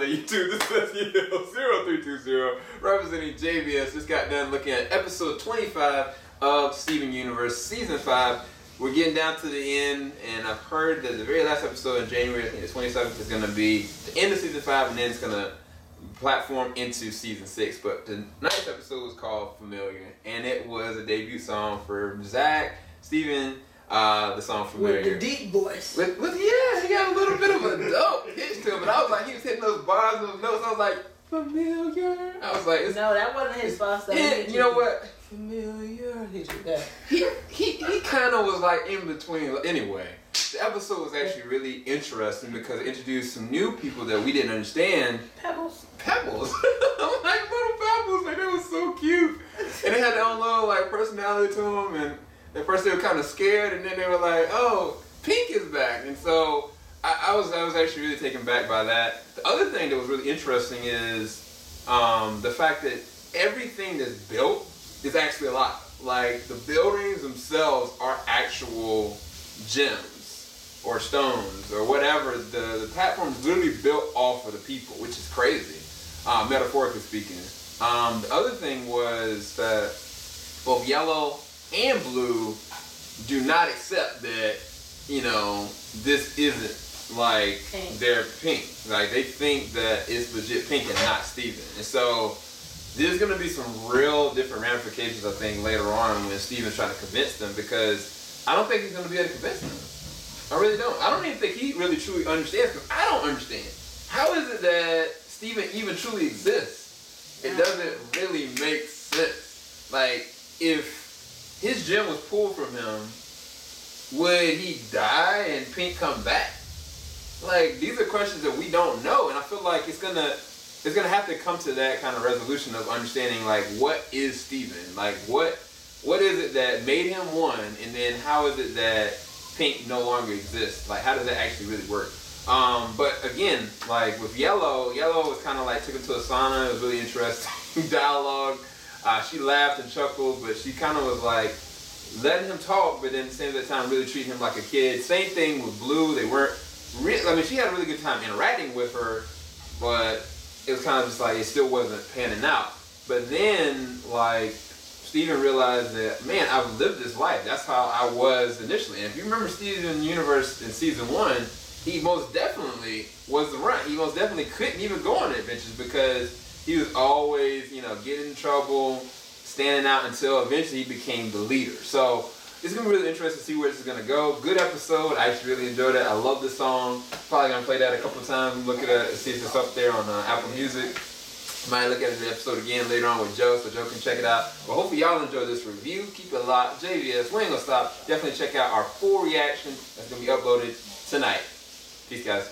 the YouTube. This is 0320 representing JVS. Just got done looking at episode 25 of Steven Universe Season 5. We're getting down to the end, and I've heard that the very last episode in January, I think the 27th, is going to be the end of Season 5, and then it's going to platform into Season 6. But tonight's episode was called Familiar, and it was a debut song for Zach, Steven, the song Familiar. With the deep voice. Yeah, he got a little bit of a dope pitch to him, but I was like, he was hitting those bars and those notes. I was like, familiar. I was like, no, that wasn't his fault. You know what? Familiar. He kind of was like in between. Anyway, the episode was actually really interesting because it introduced some new people that we didn't understand. Pebbles. I'm like, little pebbles. Like, they were so cute. And they had their own little like personality to them, and at first they were kind of scared, and then they were like, "Oh, Pink is back." And so I was actually really taken back by that. The other thing that was really interesting is the fact that everything that's built is actually alive. Like, the buildings themselves are actual gems or stones or whatever. The platform is literally built off of the people, which is crazy, metaphorically speaking. The other thing was that both Yellow and Blue do not accept that, this isn't like they're Pink. Like, they think that it's legit Pink and not Steven. And so there's going to be some real different ramifications, I think, later on when Steven's trying to convince them, because I don't think he's going to be able to convince them. I really don't. I don't even think he really truly understands, because I don't understand. How is it that Steven even truly exists? It doesn't really make sense. Like, if his gem was pulled from him, would he die and Pink come back? Like, these are questions that we don't know, and I feel like it's gonna have to come to that kind of resolution of understanding, like, what is Steven? Like, what is it that made him one, and then how is it that Pink no longer exists? Like, how does that actually really work? But again, like with Yellow was kind of like took him to a sauna. It was really interesting dialogue. She laughed and chuckled, but she kind of was like letting him talk, but then at the same time really treating him like a kid. Same thing with Blue. They weren't she had a really good time interacting with her, but it was kind of just like it still wasn't panning out. But then, like, Steven realized that, man, I've lived this life. That's how I was initially. And if you remember Steven Universe in Season 1, he most definitely was the runt. He most definitely couldn't even go on adventures because he was always, getting in trouble, standing out until eventually he became the leader. So it's going to be really interesting to see where this is going to go. Good episode. I actually really enjoyed it. I love this song. Probably going to play that a couple of times. Look at it, see if it's up there on Apple Music. Might look at the episode again later on with Joe, so Joe can check it out. But hopefully y'all enjoy this review. Keep it locked. JVS, we ain't going to stop. Definitely check out our full reaction that's going to be uploaded tonight. Peace, guys.